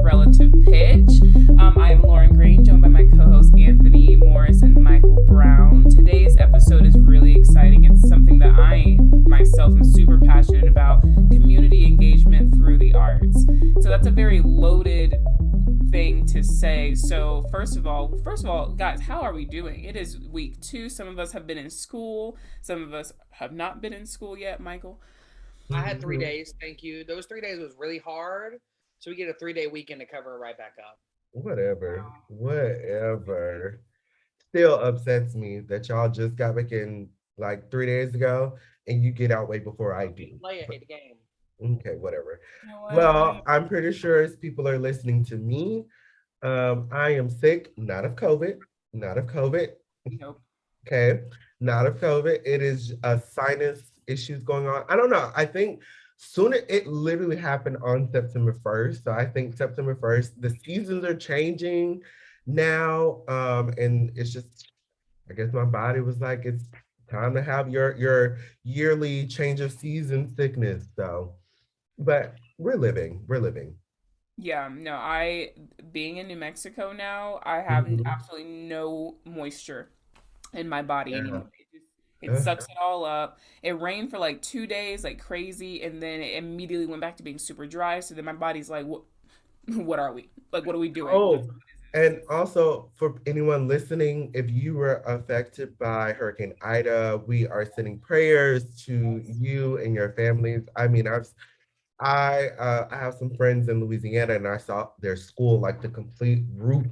of Relative Pitch. I am Lauren Green, joined by my co hosts Anthony Morris and Michael Brown. Today's episode is really exciting. It's something that I myself am super passionate about, community engagement through the arts. So that's a very loaded thing to say. So first of all, guys, how are we doing? It is week 2. Some of us have been in school. Some of us have not been in school yet. Michael. I had three Mhm. days. Thank you. Those 3 days was really hard. So we get a 3-day weekend to cover it right back up. Whatever. Whatever. Still upsets me that y'all just got back in like 3 days ago and you get out way before I do. Play it, But hate the game. okay, whatever. You know what? Well, I'm pretty sure as people are listening to me, I am sick, not of COVID, not of COVID. We hope. Okay, not of COVID. It is sinus issues going on. I don't know. I think sooner it literally happened on September 1st. So I think September 1st, the seasons are changing now. And it's just I guess my body was like, it's time to have your yearly change of season sickness. So, but we're living, we're living. Yeah, no, I being in New Mexico now, I have Mhm. absolutely no moisture in my body Yeah. anymore. It Ugh. sucks it all up. It rained for like 2 days, like crazy, and then it immediately went back to being super dry. So then my body's like, what? What are we? Like, what are we doing? What is Oh, and also for anyone listening, if you were affected by Hurricane Ida, we are sending prayers to this? you and your families. I mean, I have some friends in Louisiana, and I saw their school, like the complete roof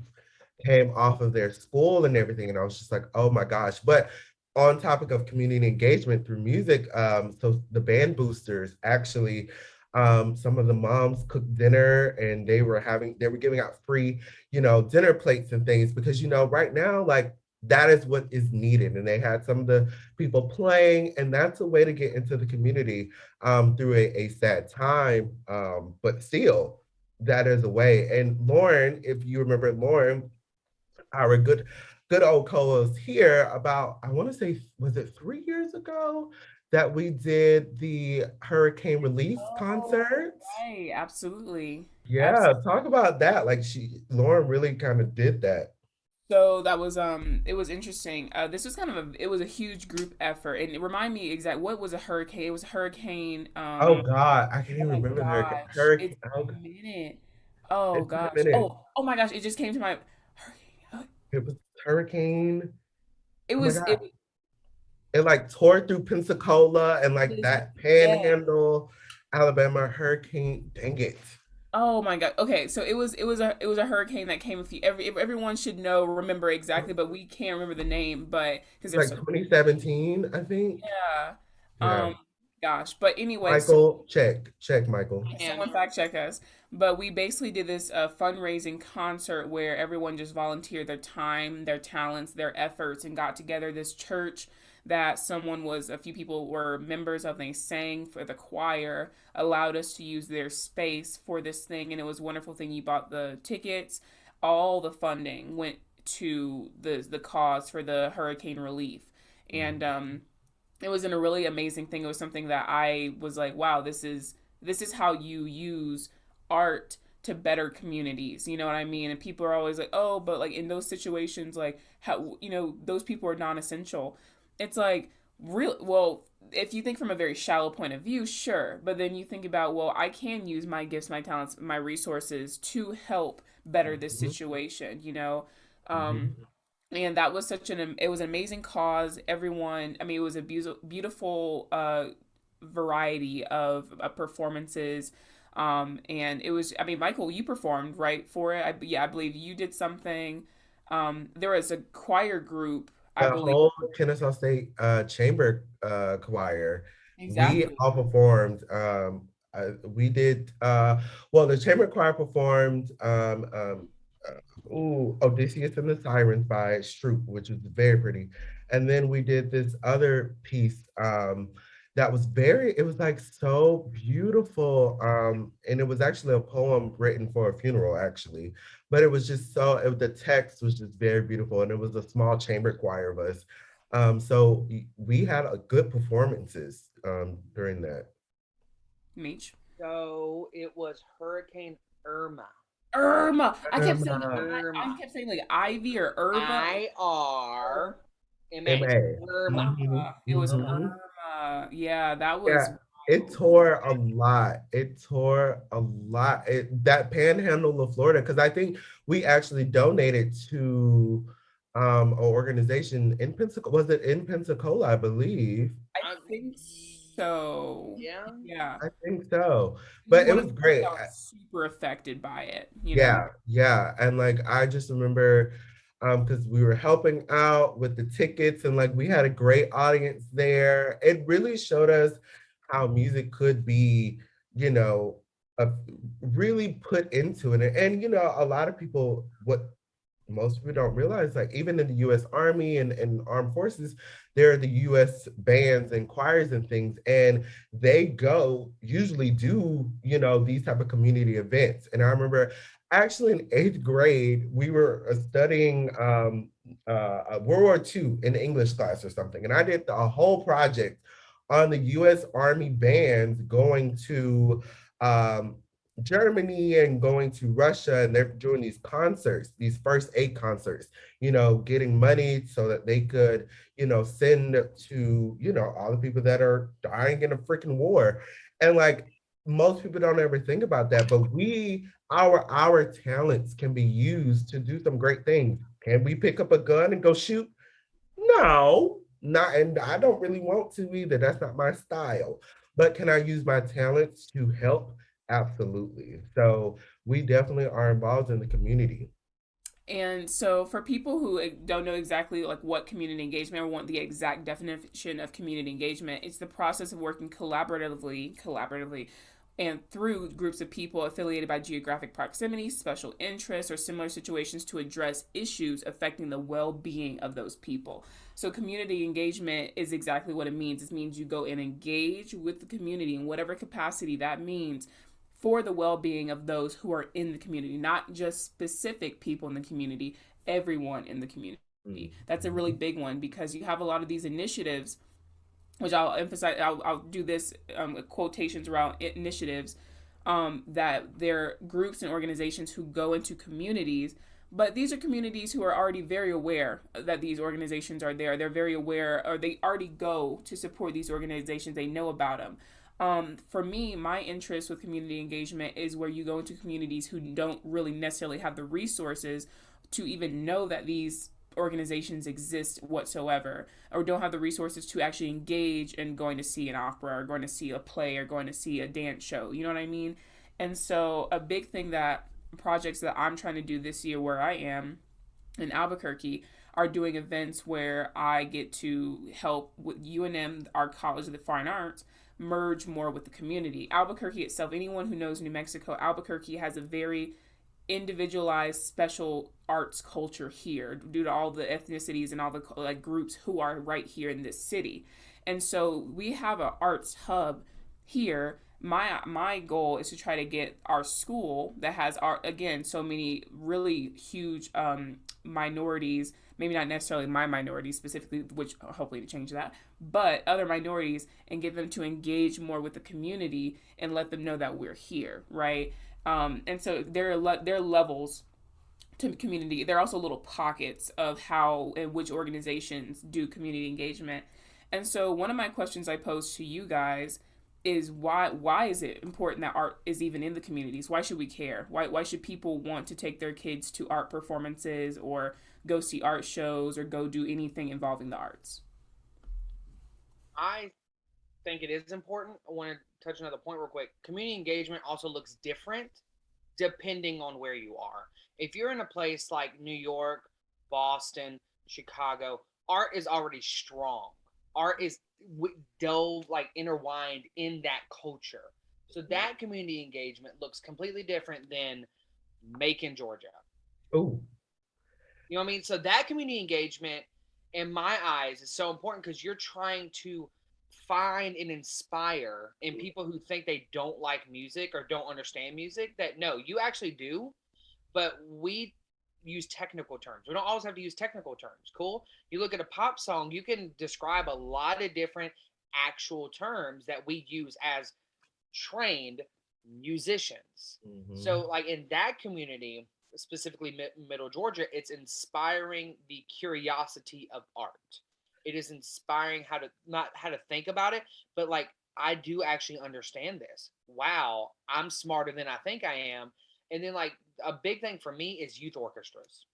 came off of their school and everything, and I was just like, oh my gosh. But on topic of community engagement through music, so the band boosters actually, some of the moms cooked dinner and they were giving out free, dinner plates and things because right now, like that is what is needed. And they had some of the people playing, and that's a way to get into the community through a sad time. But still, that is a way. And Lauren, if you remember Lauren, our good old co-host here, about I want to say, was it 3 years ago that we did the hurricane relief Oh, concerts? right. Absolutely. Yeah, Absolutely. talk about that. Like Lauren really kind of did that. So that was it was interesting. This was kind of it was a huge group effort, and it reminded me exact what was a hurricane. It was a hurricane. Oh God, I can't Oh even my remember the hurricane. gosh, it's Hurricane. Oh, been a minute. Oh it's been a gosh. minute. Oh my gosh, it just came to my hurricane. It was hurricane. It Oh my was God, it it like tore through Pensacola and like was that yeah. Panhandle, Alabama hurricane. Dang it! Oh my God. Okay, so it was a hurricane that came a few everyone should know remember exactly, but we can't remember the name, but because It's there's like so 2017, I think. yeah. Yeah. Gosh, but anyway, so Michael, check, Michael. someone fact check us. But we basically did this fundraising concert where everyone just volunteered their time, their talents, their efforts, and got together. This church that a few people were members of, they sang for the choir, allowed us to use their space for this thing. And it was a wonderful thing. You bought the tickets, all the funding went to the cause for the hurricane relief. And it was in a really amazing thing. It was something that I was like, wow, this is how you use art to better communities. You know what I mean? And people are always like, oh, but like in those situations, like how those people are non-essential. It's like real. Well, if you think from a very shallow point of view, sure. But then you think about, well, I can use my gifts, my talents, my resources to help better this Mhm, situation. mhm, And that was such it was an amazing cause. Everyone, I mean, it was a beautiful variety of performances. And it was, I mean, Michael, you performed right for it. Yeah, I believe you did something. There was a choir group, I the believe. whole Kennesaw State Chamber Choir, we Exactly. all performed. We did, well, the Chamber Choir performed Odysseus and the Sirens by Stroop, which was very pretty. And then we did this other piece that was it was like so beautiful. And it was actually a poem written for a funeral, actually. But it was just the text was just very beautiful. And it was a small chamber choir of us. So we had a good performances during that. Meech. So it was Hurricane Irma. Irma. I kept saying Irma. I kept saying like Ivy or Irva. IRMA. MA. Irma. It was Mm-hmm. Irma. Yeah, that was Yeah, it tore a lot. It tore a lot. That panhandle of Florida, because I think we actually donated to an organization in Pensacola. Was it in Pensacola, I believe? I Uh, think so. yeah. Yeah. I think so. He was But it one of was the ones great. that was super affected by it, you know? Yeah, yeah. And like I just remember because we were helping out with the tickets and like we had a great audience there. It really showed us how music could be, you know, a, really put into it. And you know, a lot of people what most people don't realize, like even in the US Army and armed forces, there are the US bands and choirs and things, and they go usually do, you know, these type of community events. And I remember actually in eighth grade, we were studying World War II in English class or something. And I did a whole project on the US Army bands going to um, Germany and going to Russia, and they're doing these concerts, these first aid concerts, you know, getting money so that they could, you know, send to, you know, all the people that are dying in a freaking war. And like most people don't ever think about that, but our talents can be used to do some great things. Can we pick up a gun and go shoot? No, not, and I don't really want to either. That's not my style. But can I use my talents to help? Absolutely. So we definitely are involved in the community. And so for people who don't know exactly like what community engagement or want the exact definition of community engagement, it's the process of working collaboratively and through groups of people affiliated by geographic proximity, special interests, or similar situations to address issues affecting the well-being of those people. So community engagement is exactly what it means. It means you go and engage with the community in whatever capacity that means for the well-being of those who are in the community, not just specific people in the community, everyone in the community. That's a really Mhm. big one because you have a lot of these initiatives, which I'll emphasize. I'll do this quotations around initiatives, that they're groups and organizations who go into communities. But these are communities who are already very aware that these organizations are there. They're very aware, or they already go to support these organizations. They know about them. For me, my interest with community engagement is where you go into communities who don't really necessarily have the resources to even know that these organizations exist whatsoever, or don't have the resources to actually engage in going to see an opera or going to see a play or going to see a dance show. You know what I mean? And so, a big thing that projects that I'm trying to do this year where I am in Albuquerque are doing events where I get to help with UNM, our College of the Fine Arts, merge more with the community. Albuquerque itself, anyone who knows New Mexico, Albuquerque has a very individualized special arts culture here due to all the ethnicities and all the like groups who are right here in this city. And so we have an arts hub here. My goal is to try to get our school that has our again so many really huge minorities, maybe not necessarily my minority specifically, which hopefully to change that, but other minorities, and get them to engage more with the community and let them know that we're here, right? And so there are levels to community. There are also little pockets of how and which organizations do community engagement. And so one of my questions I pose to you guys is why is it important that art is even in the communities? Why should we care? Why should people want to take their kids to art performances or go see art shows or go do anything involving the arts? I think it is important. I want to touch another point real quick. Community engagement also looks different depending on where you are. If you're in a place like New York, Boston, Chicago, art is already strong. Art is dove like intertwined in that culture. So that community engagement looks completely different than Macon, Georgia. Oh, You know what I mean? So that community engagement, in my eyes, is so important because you're trying to find and inspire in people who think they don't like music or don't understand music that no, you actually do, but we use technical terms. We don't always have to use technical terms. Cool. You look at a pop song, you can describe a lot of different actual terms that we use as trained musicians. Hmm. So, like in that community, specifically Middle Georgia, it's inspiring the curiosity of art. It is inspiring how to not how to think about it, but like I do actually understand this. Wow, I'm smarter than I think I am. And then like a big thing for me is youth orchestras,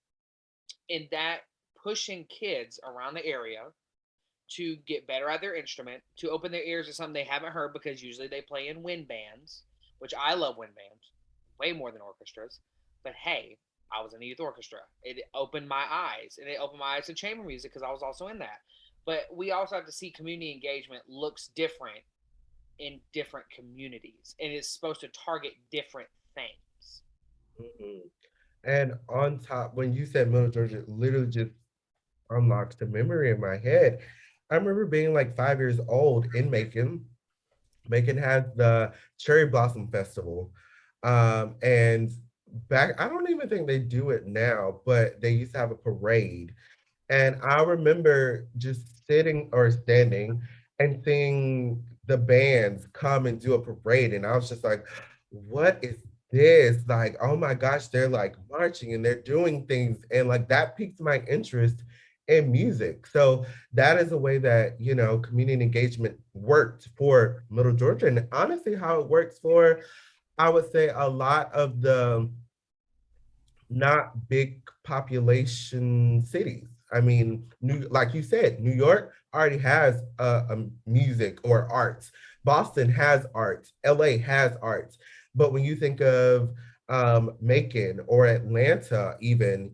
and that pushing kids around the area to get better at their instrument, to open their ears to something they haven't heard because usually they play in wind bands, which I love wind bands way more than orchestras. But hey, I was in a youth orchestra. It opened my eyes, and it opened my eyes to chamber music because I was also in that. But we also have to see community engagement looks different in different communities, and it's supposed to target different things. Hmm. And on top, when you said Middle Georgia, it literally just unlocks the memory in my head. I remember being like 5 years old in Macon. Macon had the Cherry Blossom Festival. And back, I don't even think they do it now, but they used to have a parade. And I remember just sitting or standing and seeing the bands come and do a parade. And I was just like, what is this? Like, oh my gosh, they're like marching and they're doing things. And like that piqued my interest in music. So that is a way that, community engagement worked for Middle Georgia. And honestly, how it works for, I would say, a lot of the not big population cities. I mean, like you said, New York already has a music or arts. Boston has arts. LA has arts. But when you think of Macon or Atlanta, even,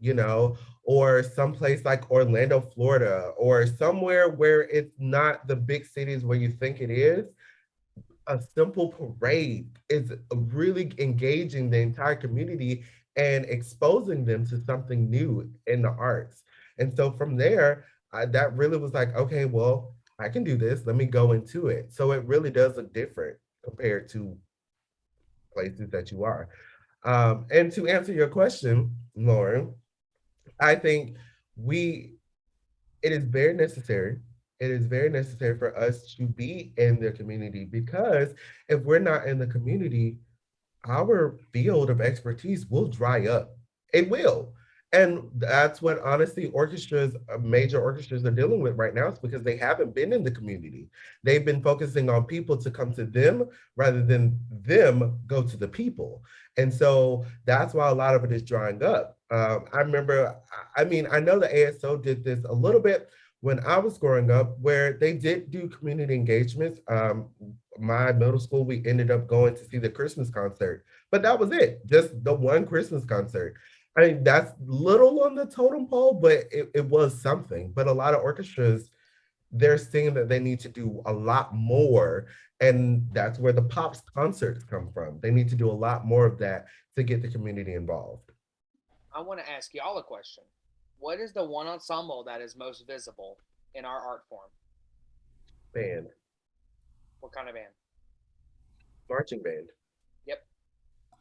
or someplace like Orlando, Florida, or somewhere where it's not the big cities where you think it is, a simple parade is really engaging the entire community and exposing them to something new in the arts. And so from there, that really was like, okay, well, I can do this. Let me go into it. So it really does look different compared to places that you are. And to answer your question, Lauren, I think we it is very necessary. It is very necessary for us to be in the community because if we're not in the community, our field of expertise will dry up. It will. And that's what honestly orchestras, major orchestras are dealing with right now. It's because they haven't been in the community. They've been focusing on people to come to them rather than them go to the people. And so that's why a lot of it is drying up. I remember, I mean, I know the ASO did this a little bit when I was growing up, where they did do community engagements. My middle school, we ended up going to see the Christmas concert, but that was it, just the one Christmas concert. I mean, that's little on the totem pole, but it was something. But a lot of orchestras, they're seeing that they need to do a lot more. And that's where the pops concerts come from. They need to do a lot more of that to get the community involved. I want to ask y'all a question. What is the one ensemble that is most visible in our art form? Band, What kind of band? marching band. Yep.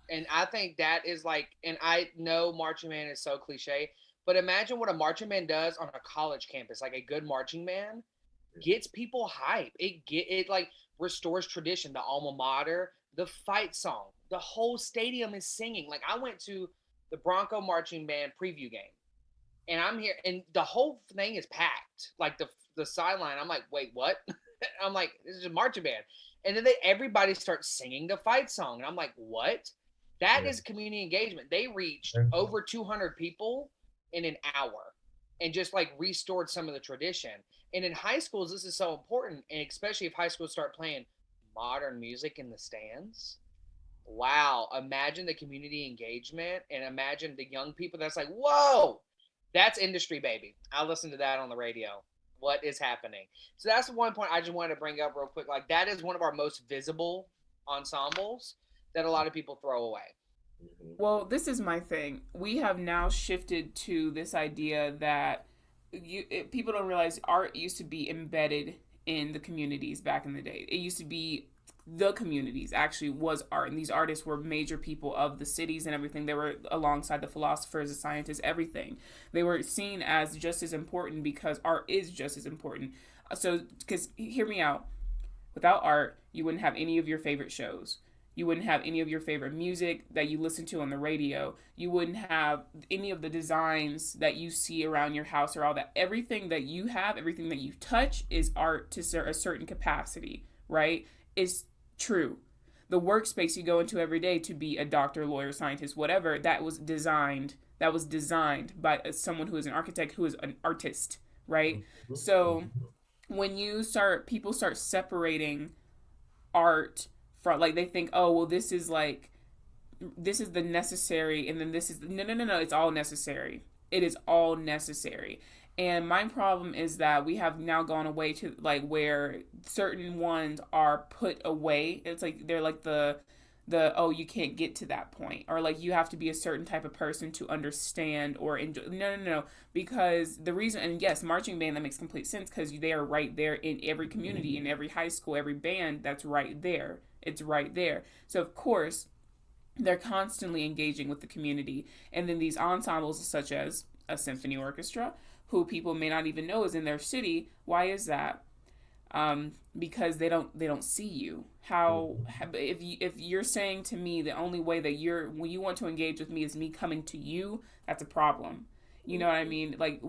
And I think that is like, and I know marching band is so cliche, but imagine what a marching band does on a college campus. Like a good marching band gets people hype. It like restores tradition, the alma mater, the fight song. The whole stadium is singing. Like I went to the Bronco marching band preview game, and I'm here, and the whole thing is packed. Like the sideline, I'm like, wait, what? I'm like, this is a marching band, and then everybody starts singing the fight song, and I'm like, what? That Yeah. is community engagement. They reached over 200 people in an hour, and just like restored some of the tradition. And in high schools, this is so important, and especially if high schools start playing modern music in the stands. Wow, imagine the community engagement, and imagine the young people that's like, whoa, that's industry, baby. I listen to that on the radio. What is happening? So that's the one point I just wanted to bring up real quick. Like that is one of our most visible ensembles that a lot of people throw away. Mhm. Well, this is my thing. We have now shifted to this idea that people don't realize art used to be embedded in the communities back in the day. It used to be the communities actually was art, and these artists were major people of the cities and everything. They were alongside the philosophers, the scientists, everything. They were seen as just as important because art is just as important. So, because hear me out, without art, you wouldn't have any of your favorite shows. You wouldn't have any of your favorite music that you listen to on the radio. You wouldn't have any of the designs that you see around your house or all that. Everything that you have, everything that you touch is art to a certain capacity, right? Is true. The workspace you go into every day to be a doctor, lawyer, scientist, whatever, that was designed by someone who is an architect, who is an artist, right? So when people start separating art from, like, they think, oh well, this is the necessary, and then this is no, it's all necessary. It is all necessary. And my problem is that we have now gone away to, like, where certain ones are put away. It's like they're like the oh, you can't get to that point, or like you have to be a certain type of person to understand or enjoy. No, because the reason, and yes, marching band, that makes complete sense, because they are right there in every community, in every high school, every band, that's right there. It's right there. So of course they're constantly engaging with the community. And then these ensembles, such as a symphony orchestra, who people may not even know is in their city. Why is that? Because they don't see you. How if you're saying to me the only way that when you want to engage with me is me coming to you, that's a problem. You know what I mean? Like,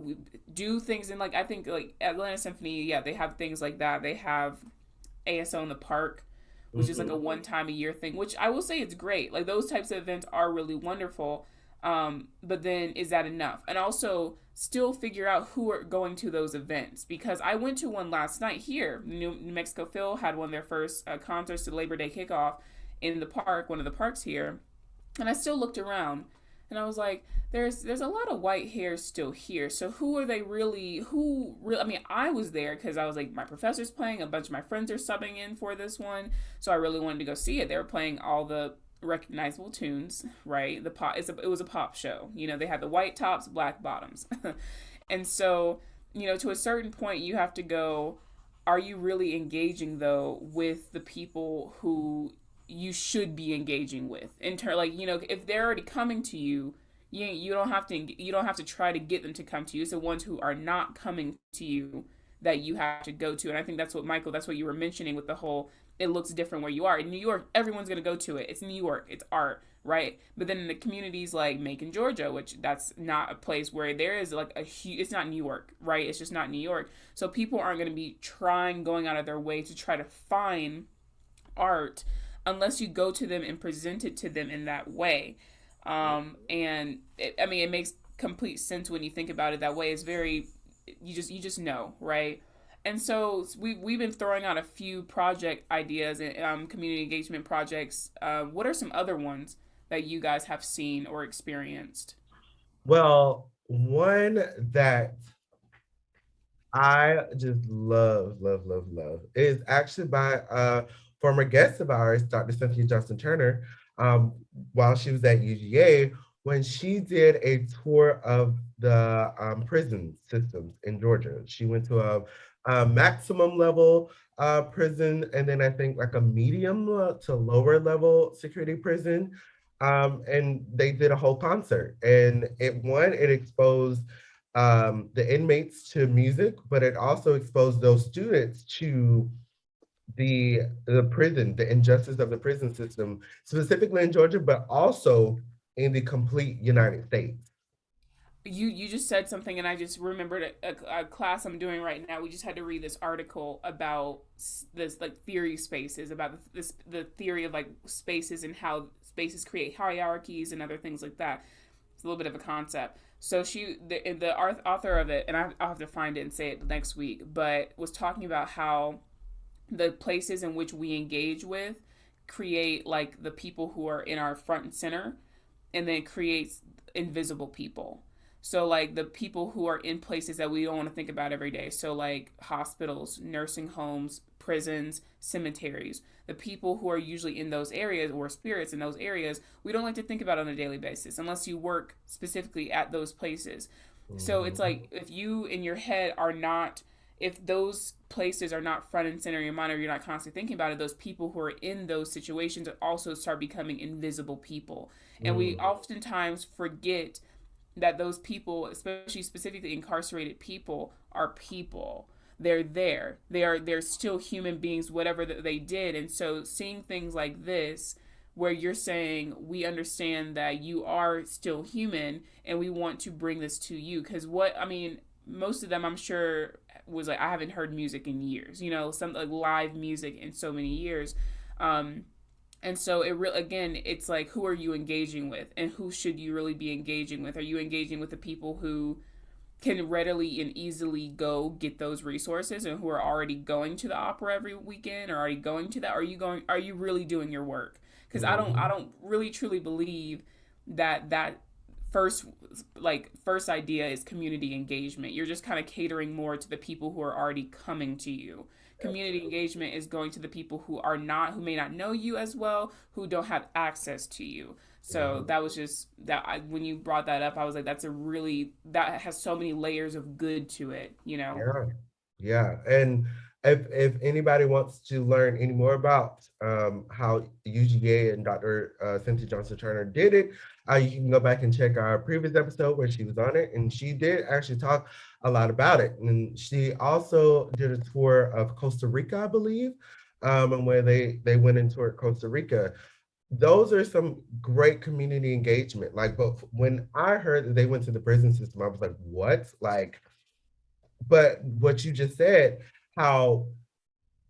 do things in, like, I think like Atlanta Symphony, yeah, they have things like that. They have ASO in the park, which is like a one time a year thing, which I will say it's great. Like, those types of events are really wonderful. But then is that enough? And also still figure out who are going to those events, because I went to one last night here. New Mexico Phil had one of their first concerts to Labor Day kickoff in the park, one of the parks here, and I still looked around and I was like, there's a lot of white hair still here. So who are they really? I mean, I was there because I was like, my professor's playing, a bunch of my friends are subbing in for this one, so I really wanted to go see it. They were playing all the recognizable tunes, right? It was a pop show. You know, they had the white tops, black bottoms. And so, you know, to a certain point you have to go, are you really engaging though with the people who you should be engaging with? Like, you know, if they're already coming to you, you don't have to try to get them to come to you. It's the ones who are not coming to you that you have to go to. And I think that's what, Michael, that's what you were mentioning with the whole, it looks different where you are. In New York, everyone's going to go to it. It's New York. It's art, right? But then in the communities like Macon, Georgia, which that's not a place where there is like a huge, it's not New York, right? It's just not New York. So people aren't going to be going out of their way to try to find art unless you go to them and present it to them in that way. I mean, it makes complete sense when you think about it that way. It's very, you just know, right? And so we've been throwing out a few project ideas and community engagement projects. What are some other ones that you guys have seen or experienced? Well, one that I just love is actually by a former guest of ours, Dr. Cynthia Johnson Turner, um, while she was at UGA, when she did a tour of the prison systems in Georgia. She went to a maximum level prison, and then I think like a medium to lower level security prison. And they did a whole concert, and it exposed the inmates to music, but it also exposed those students to the prison, the injustice of the prison system, specifically in Georgia, but also in the complete United States. You just said something, and I just remembered a class I'm doing right now. We just had to read this article about this, like, theory spaces, about the theory of, like, spaces and how spaces create hierarchies and other things like that. It's a little bit of a concept. So the author of it, and I'll have to find it and say it next week, but was talking about how the places in which we engage with create, like, the people who are in our front and center, and then creates invisible people. So, like, the people who are in places that we don't want to think about every day. So, like, hospitals, nursing homes, prisons, cemeteries. The people who are usually in those areas, or spirits in those areas, we don't like to think about on a daily basis unless you work specifically at those places. So it's Mhm. like, if you in your head are not, if those places are not front and center in your mind, or you're not constantly thinking about it, those people who are in those situations also start becoming invisible people. And we Mm. oftentimes forget that those people, especially specifically incarcerated people, are people. They're there. They're still human beings, whatever that they did. And so seeing things like this where you're saying we understand that you are still human and we want to bring this to you. Because what I mean, most of them I'm sure was like, I haven't heard music in years, you know, some like live music in so many years. um and so it really, again, it's like, who are you engaging with, and who should you really be engaging with? Are you engaging with the people who can readily and easily go get those resources and who are already going to the opera every weekend or already going to that? Are you going, are you really doing your work? Because I Mhm. don't really truly believe that first first idea is community engagement. You're just kind of catering more to the people who are already coming to you. Community Absolutely. engagement is going to the people who are not, who may not know you as well, who don't have access to you. So Mhm. that was just that when you brought that up, I was like, that's a really, that has so many layers of good to it, you know? Yeah, yeah. And if anybody wants to learn any more about how UGA and Dr. Cynthia Johnson Turner did it, you can go back and check our previous episode where she was on it, and she did actually talk a lot about it. And she also did a tour of Costa Rica, I believe, and where they went and toured Costa Rica. Those are some great community engagement. Like, but when I heard that they went to the prison system, I was like, what? Like, but what you just said, how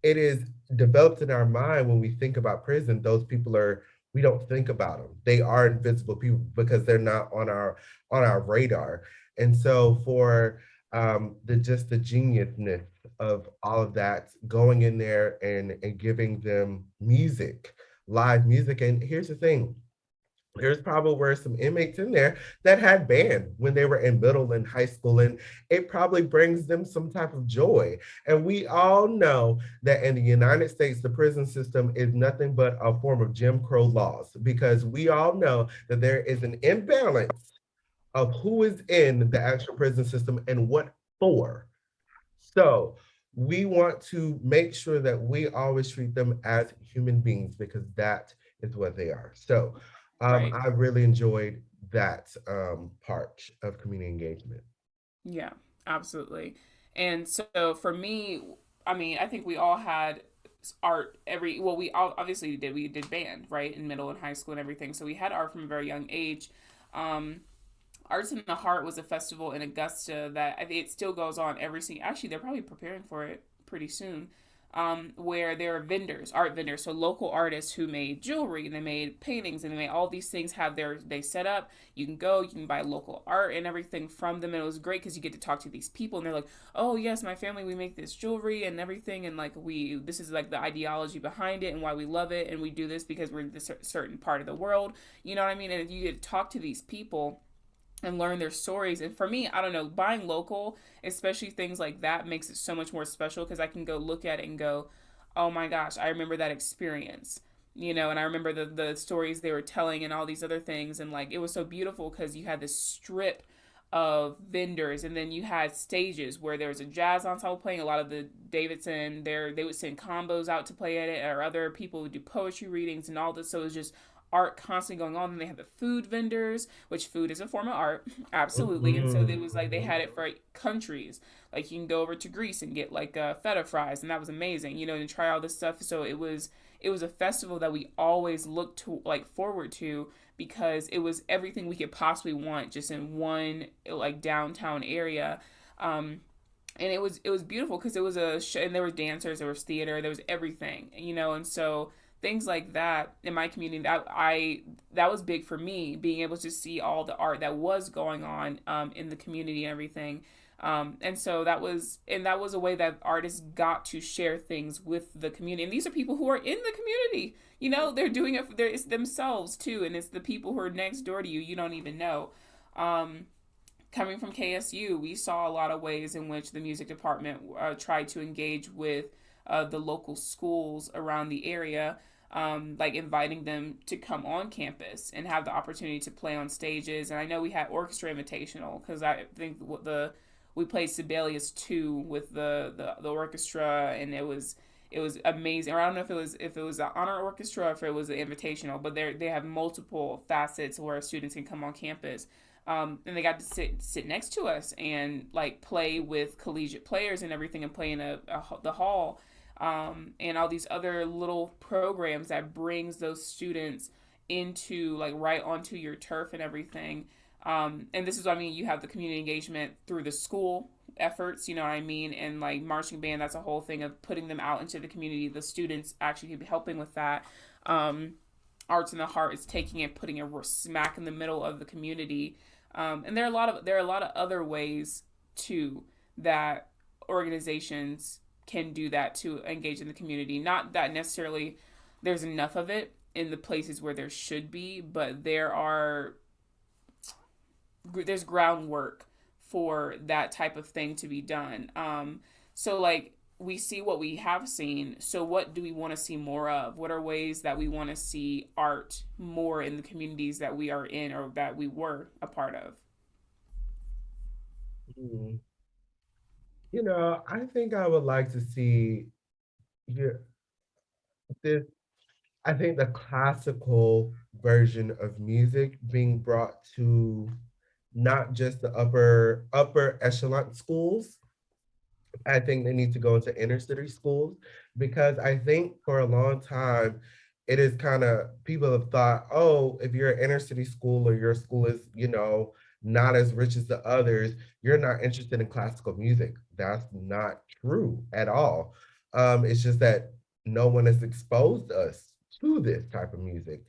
it is developed in our mind when we think about prison, those people are, we don't think about them. They are invisible people because they're not on our radar. And so for the just the geniusness of all of that, going in there and giving them music, live music. And here's the thing, there's probably were some inmates in there that had band when they were in middle and high school, and it probably brings them some type of joy. And we all know that in the United States, the prison system is nothing but a form of Jim Crow laws, because we all know that there is an imbalance of who is in the actual prison system and what for. So we want to make sure that we always treat them as human beings, because that is what they are. So Right. I really enjoyed that part of community engagement. Yeah, absolutely. And so for me, I mean, I think we all had art every, well, we all obviously did, we did band, right, in middle and high school and everything. So we had art from a very young age. Um, Arts in the Heart was a festival in Augusta that I think it still goes on every single. Actually, they're probably preparing for it pretty soon. Where there are vendors, art vendors, so local artists who made jewelry and they made paintings and they made all these things. Have their, they set up. You can go, you can buy local art and everything from them. And it was great because you get to talk to these people and they're like, "Oh yes, my family, we make this jewelry and everything, and like we, this is like the ideology behind it and why we love it, and we do this because we're in this certain part of the world." You know what I mean? And you get to talk to these people and learn their stories. And for me, I don't know, buying local, especially things like that, makes it so much more special because I can go look at it and go, oh my gosh, I remember that experience. You know, and I remember the stories they were telling and all these other things. And like, it was so beautiful because you had this strip of vendors, and then you had stages where there was a jazz ensemble playing. A lot of the Davidson there, they would send combos out to play at it, or other people would do poetry readings and all this. So it was just art constantly going on. And they had the food vendors, which food is a form of art, absolutely. And so it Mhm, was like they mhm. had it for countries. Like you can go over to Greece and get like feta fries, and that was amazing. You know, and try all this stuff. So it was a festival that we always looked to, like forward to, because it was everything we could possibly want just in one like downtown area. Um, and it was beautiful because it was a show, and there were dancers, there was theater, there was everything, you know. And so things like that in my community, that was big for me, being able to see all the art that was going on in the community and everything. And so that was, and that was a way that artists got to share things with the community. And these are people who are in the community, you know, they're doing it for their, it's themselves too, and it's the people who are next door to you, you don't even know. um, Coming from KSU, we saw a lot of ways in which the music department tried to engage with the local schools around the area, like inviting them to come on campus and have the opportunity to play on stages. And I know we had orchestra invitational because I think the we played Sibelius 2 with the orchestra, and it was amazing. Or I don't know if it was an honor orchestra or if it was an invitational, but they have multiple facets where students can come on campus. And they got to sit next to us and like play with collegiate players and everything, and play in the hall. and all these other little programs that brings those students into like right onto your turf and everything. And this is what I mean. You have the community engagement through the school efforts, you know what I mean, and like marching band. That's a whole thing of putting them out into the community. The students actually be helping with that. Um, Arts in the Heart is taking it, putting it smack in the middle of the community. And there are a lot of other ways too that organizations can do that to engage in the community. Not that necessarily there's enough of it in the places where there should be, but there's groundwork for that type of thing to be done. So like we see what we have seen. So what do we want to see more of? What are ways that we want to see art more in the communities that we are in or that we were a part of? Mm. I think I would like to see you this. I think the classical version of music being brought to not just the upper echelon schools. I think they need to go into inner city schools because I think for a long time, it is kind of people have thought, oh, if you're an inner city school or your school is, not as rich as the others, you're not interested in classical music. That's not true at all. It's just that no one has exposed us to this type of music.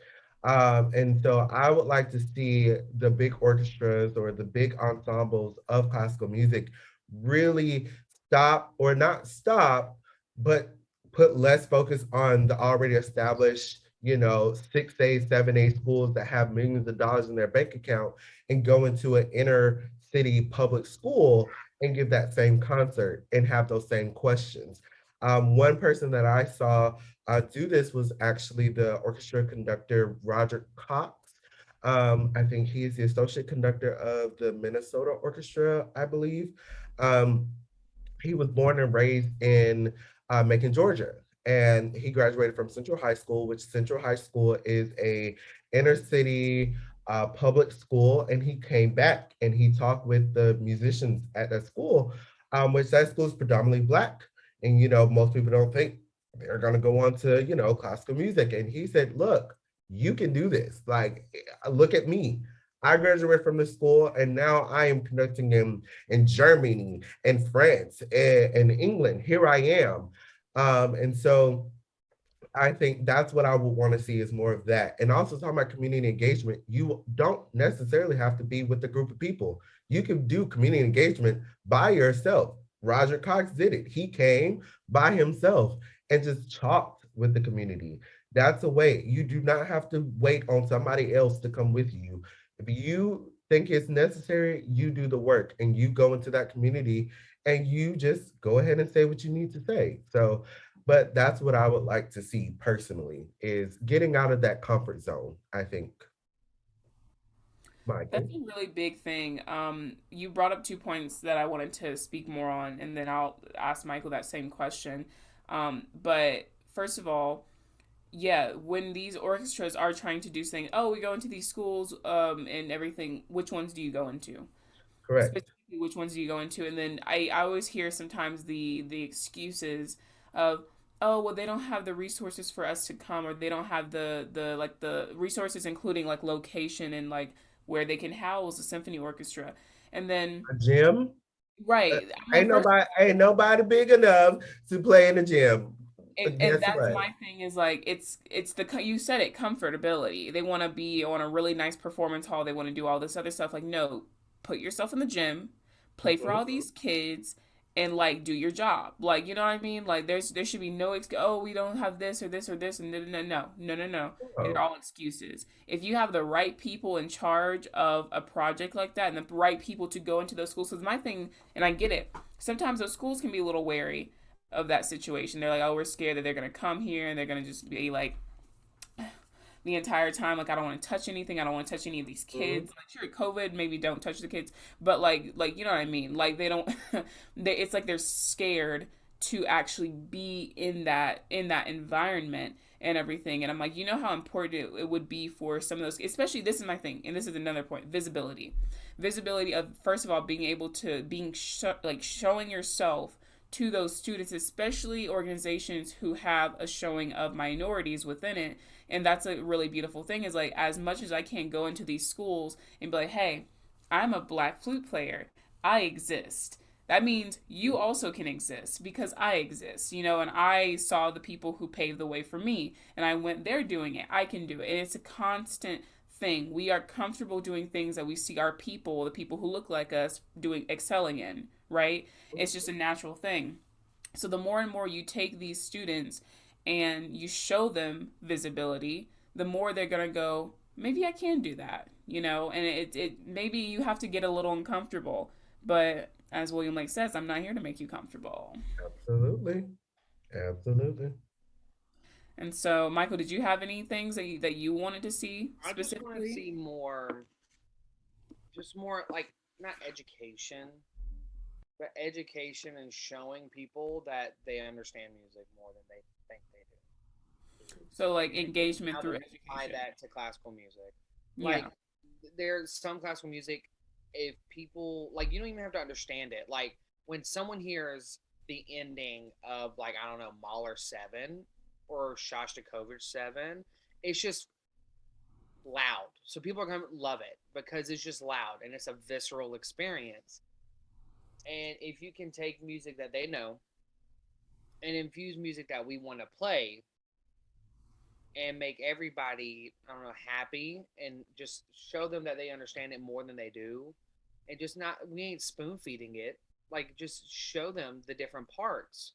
And so I would like to see the big orchestras or the big ensembles of classical music really stop or not stop, but put less focus on the already established, 6A, 7A schools that have millions of dollars in their bank account and go into an inner city public school and give that same concert and have those same questions. One person that I saw do this was actually the orchestra conductor, Roger Cox. I think he is the associate conductor of the Minnesota Orchestra, I believe. Um, he was born and raised in Macon, Georgia, and he graduated from Central High School, which Central High School is a inner city public school. And he came back and he talked with the musicians at that school, which that school is predominantly Black. And most people don't think they're going to go on to classical music. And he said, "Look, you can do this. Like, look at me. I graduated from the school, and now I am conducting them in Germany and France and England. Here I am." And so I think that's what I would want to see is more of that. And also talking about community engagement, you don't necessarily have to be with a group of people. You can do community engagement by yourself. Roger Cox did it. He came by himself and just talked with the community. That's a way. You do not have to wait on somebody else to come with you. If you think it's necessary, you do the work and you go into that community and you just go ahead and say what you need to say. So but that's what I would like to see personally is getting out of that comfort zone, I think, That's Michael. a really big thing. You brought up 2 points that I wanted to speak more on, and then I'll ask Michael that same question. But first of all, yeah, when these orchestras are trying to do things, oh, we go into these schools, and everything. Which ones do you go into? Correct. Specifically, which ones do you go into? And then I always hear sometimes the excuses of, oh, well, they don't have the resources for us to come, or they don't have the like the resources including like location and like where they can house a symphony orchestra. And then A gym. uh, right, I'm like, first, Ain't nobody big enough to play in the gym. and Guess that's what? my thing is like it's the you said it, comfortability. They want to be on a really nice performance hall. They want to do all this other stuff. Like, no, put yourself in the gym, play for Mhm. all these kids, and like do your job. Like, you know what I mean? Like there should be no oh, we don't have this or this or this, and no. They're Oh, all excuses. If you have the right people in charge of a project like that and the right people to go into those schools, because my thing, and I get it, sometimes those schools can be a little wary of that situation. They're like, oh, we're scared that they're gonna come here and they're gonna just be like the entire time, like, I don't want to touch anything. I don't want to touch any of these mhm. kids. Like, sure, COVID, maybe don't touch the kids, but like you know what I mean. Like they don't. It's like they're scared to actually be in that environment and everything. And I'm like, you know how important it would be for some of those, especially this is my thing, and this is another point: visibility, visibility of first of all being able to like showing yourself to those students, especially organizations who have a showing of minorities within it. And that's a really beautiful thing, is like, as much as I can go into these schools and be like, hey, I'm a black flute player, I exist. That means you also can exist because I exist, you know, and I saw the people who paved the way for me and I went there doing it. I can do it. And it's a constant thing. We are comfortable doing things that we see our people, the people who look like us, doing, excelling in, right? It's just a natural thing. So the more and more you take these students and you show them visibility, the more they're going to go, maybe I can do that, you know, and it maybe you have to get a little uncomfortable, but as William Lake says, I'm not here to make you comfortable. Absolutely. Absolutely. And so, Michael, did you have any things that you wanted to see I just want to specifically? see more, just more like not education, but education and showing people that they understand music more than they think they do. So, like And engagement how to through apply education. that to classical music. Like Yeah. there's some classical music, if people like, you don't even have to understand it. Like when someone hears the ending of, like, I don't know, Mahler 7 or Shostakovich 7, it's just loud. So people are going to love it because it's just loud and it's a visceral experience. And if you can take music that they know and infuse music that we want to play and make everybody, I don't know, happy, and just show them that they understand it more than they do, and just not, we ain't spoon feeding it, like just show them the different parts,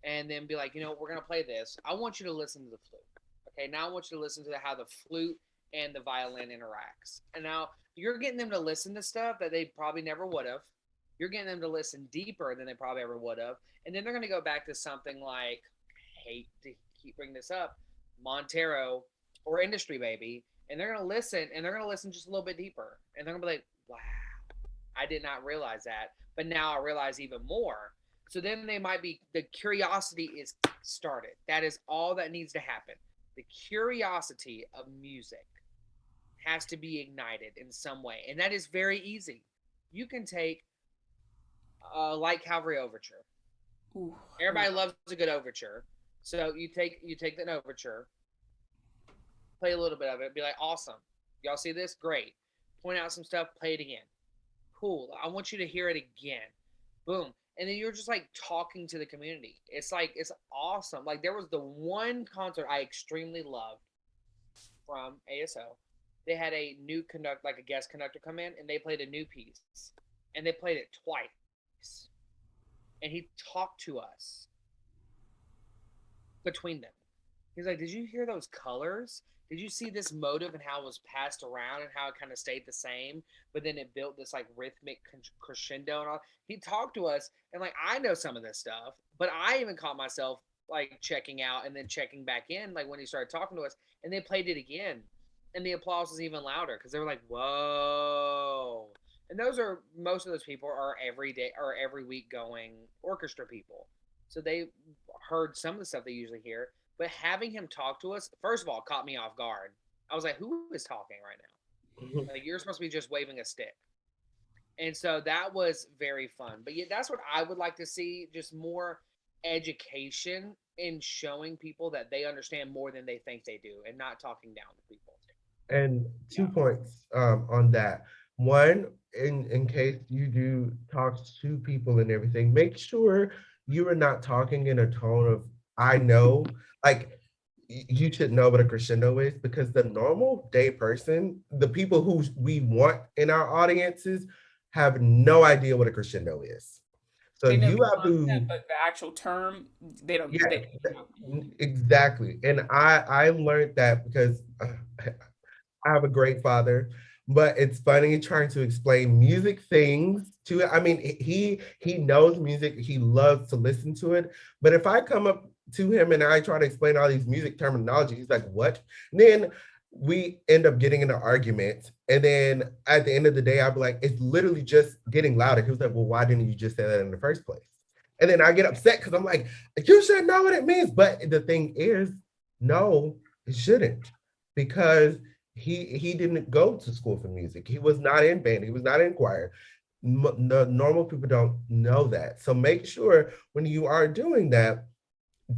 and then be like, we're gonna play this. I want you to listen to the flute. Okay, now I want you to listen to how the flute and the violin interacts, and now you're getting them to listen to stuff that they probably never would have. You're getting them to listen deeper than they probably ever would have, and then they're going to go back to something like, I hate to keep bringing this up, Montero or Industry Baby, and they're going to listen, and they're going to listen just a little bit deeper, and they're going to be like, wow, I did not realize that, but now I realize even more. So then they might be, the curiosity is started. That is all that needs to happen. The curiosity of music has to be ignited in some way, and that is very easy. You can take Light Cavalry Overture. Ooh, Everybody loves a good overture. So you take an overture, play a little bit of it, be like, awesome. Y'all see this? Great. Point out some stuff, play it again. Cool. I want you to hear it again. Boom. And then you're just like talking to the community. It's like, it's awesome. Like there was the one concert I extremely loved from ASO. They had a new conduct, like a guest conductor come in, and they played a new piece. And they played it twice. And he talked to us between them. He's like, "Did you hear those colors? Did you see this motive and how it was passed around and how it kind of stayed the same, but then it built this like rhythmic crescendo and all?" He talked to us, and like I know some of this stuff, but I even caught myself like checking out and then checking back in, like when he started talking to us, and they played it again, and the applause was even louder because they were like, "Whoa!" And those are, most of those people are every day or every week going orchestra people, so they heard some of the stuff they usually hear, but having him talk to us, first of all, caught me off guard. I was like, who is talking right now? Like, you're supposed to be just waving a stick. And so that was very fun. But yeah, that's what I would like to see, just more education in showing people that they understand more than they think they do and not talking down to people. And yeah. 2 points on that. One, in case you do talk to people and everything, make sure you are not talking in a tone of I know. Like you should know what a crescendo is, because the normal day person, the people who we want in our audiences, have no idea what a crescendo is. So They know you the have concept, to, but the actual term, they don't. yeah, They, exactly. And I learned that because I have a great father, but it's funny trying to explain music things to. I mean, he knows music. He loves to listen to it. But if I come up to him and I try to explain all these music terminology, he's like, "What?" And then we end up getting in an argument. And then at the end of the day, I'll be like, "It's literally just getting louder." He was like, "Well, why didn't you just say that in the first place?" And then I get upset because I'm like, "You should know what it means." But the thing is, no, it shouldn't, because he didn't go to school for music. He was not in band. He was not in choir. The normal people don't know that. So make sure when you are doing that,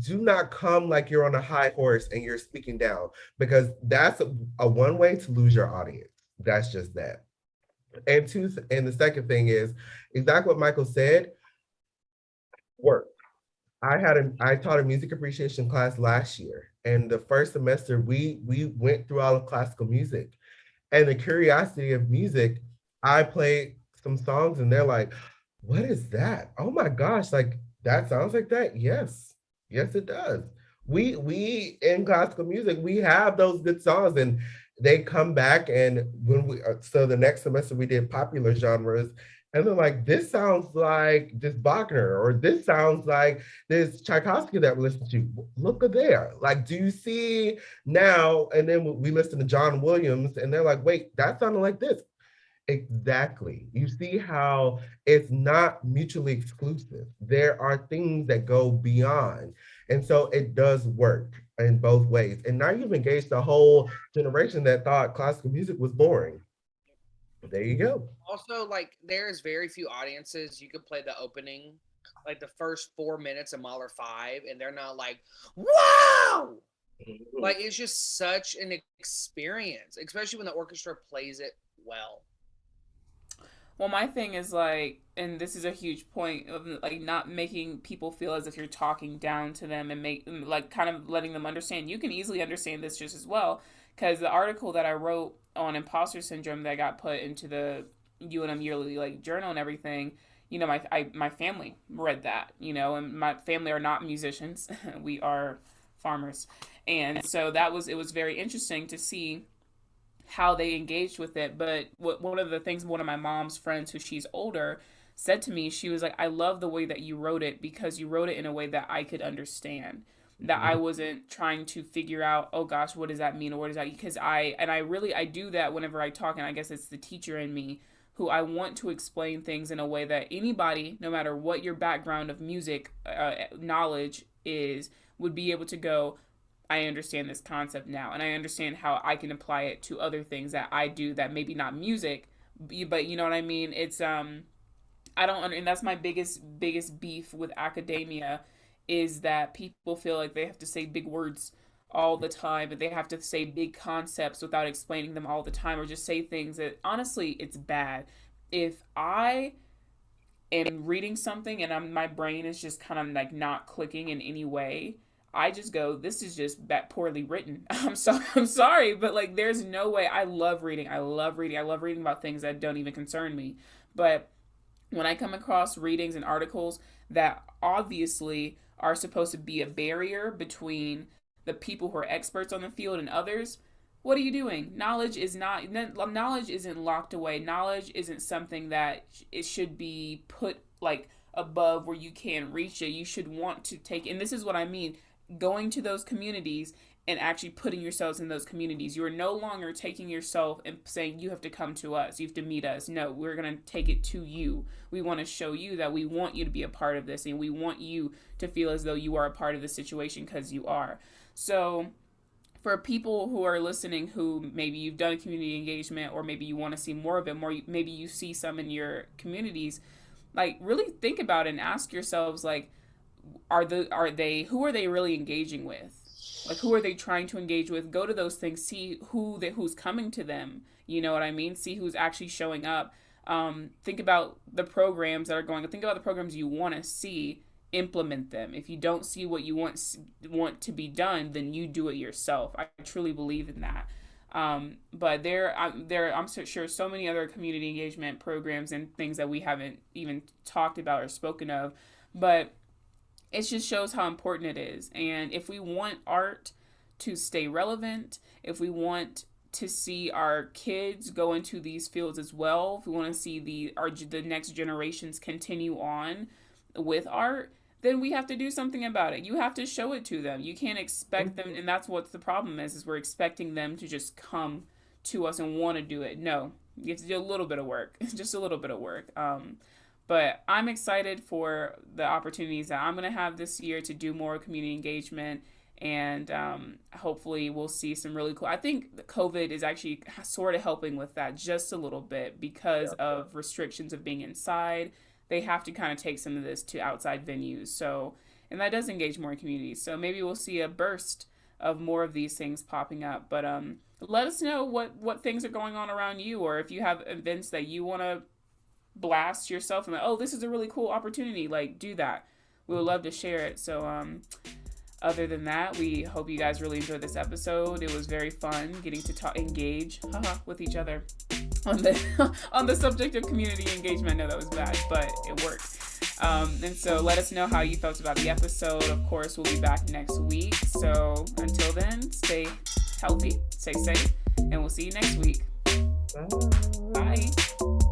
do not come like you're on a high horse and you're speaking down, because that's a one way to lose your audience. That's just that. And two, and the second thing is exactly what Michael said, work. I taught a music appreciation class last year, and the first semester we went through all of classical music, and the curiosity of music, I played some songs and they're like, what is that? Oh my gosh, like that sounds like that. Yes. Yes, it does. We in classical music, we have those good songs, and they come back, and when we so the next semester we did popular genres, and they're like, this sounds like this Wagner, or this sounds like this Tchaikovsky that we listened to. Look at there. Like, do you see now? And then we listen to John Williams, and they're like, wait, that sounded like this. Exactly. You see how it's not mutually exclusive. There are things that go beyond. And so it does work in both ways. And now you've engaged the whole generation that thought classical music was boring. There you go. Also, like, there's very few audiences you could play the opening, like the first 4 minutes of Mahler 5, and they're not like, wow! Like, it's just such an experience, especially when the orchestra plays it well. Well, my thing is like, and this is a huge point of like not making people feel as if you're talking down to them, and make like kind of letting them understand you can easily understand this just as well. Because the article that I wrote on imposter syndrome that got put into the UNM yearly like journal and everything, my family read that, and my family are not musicians, we are farmers, and so it was very interesting to see how they engaged with it. But one of the things one of my mom's friends, who she's older, said to me, she was like, I love the way that you wrote it, because you wrote it in a way that I could understand. That I wasn't trying to figure out, oh gosh, what does that mean? Or what is that? Because I do that whenever I talk, and I guess it's the teacher in me who I want to explain things in a way that anybody, no matter what your background of music knowledge is, would be able to go, I understand this concept now, and I understand how I can apply it to other things that I do that maybe not music, but you know what I mean. It's I don't and that's my biggest beef with academia, is that people feel like they have to say big words all the time, and they have to say big concepts without explaining them all the time, or just say things that honestly it's bad. If I am reading something and my brain is just kind of like not clicking in any way, I just go, this is just that poorly written. I'm sorry, but like there's no way. I love reading. I love reading. I love reading about things that don't even concern me. But when I come across readings and articles that obviously are supposed to be a barrier between the people who are experts on the field and others, what are you doing? Knowledge isn't locked away. Knowledge isn't something that it should be put like above where you can't reach it. You should want to take, and this is what I mean, going to those communities and actually putting yourselves in those communities. You are no longer taking yourself and saying you have to come to us, you have to meet us. No, we're going to take it to you. We want to show you that we want you to be a part of this, and we want you to feel as though you are a part of the situation, because you are. So for people who are listening, who maybe you've done a community engagement, or maybe you want to see more of it, maybe you see some in your communities, like really think about it and ask yourselves, like, who are they really engaging with? Like, who are they trying to engage with? Go to those things, see who's coming to them. You know what I mean? See who's actually showing up. Think about the programs that are going. Think about the programs you want to see. Implement them. If you don't see what you want to be done, then you do it yourself. I truly believe in that. But I'm sure so many other community engagement programs and things that we haven't even talked about or spoken of. But it just shows how important it is. And if we want art to stay relevant, if we want to see our kids go into these fields as well, if we want to see the next generations continue on with art, then we have to do something about it. You have to show it to them. You can't expect them, and that's what the problem is we're expecting them to just come to us and want to do it. No, you have to do a little bit of work, just a little bit of work. But I'm excited for the opportunities that I'm going to have this year to do more community engagement. And hopefully we'll see some really cool. I think the COVID is actually sort of helping with that just a little bit because of restrictions of being inside. They have to kind of take some of this to outside venues. So, and that does engage more communities. So maybe we'll see a burst of more of these things popping up. But let us know what things are going on around you, or if you have events that you want to blast yourself and like, oh, this is a really cool opportunity. Like, do that. We would love to share it. So, other than that, we hope you guys really enjoyed this episode. It was very fun getting to engage with each other on the on the subject of community engagement. I know that was bad, but it worked. And so let us know how you felt about the episode. Of course, we'll be back next week. So until then, stay healthy, stay safe, and we'll see you next week. Bye.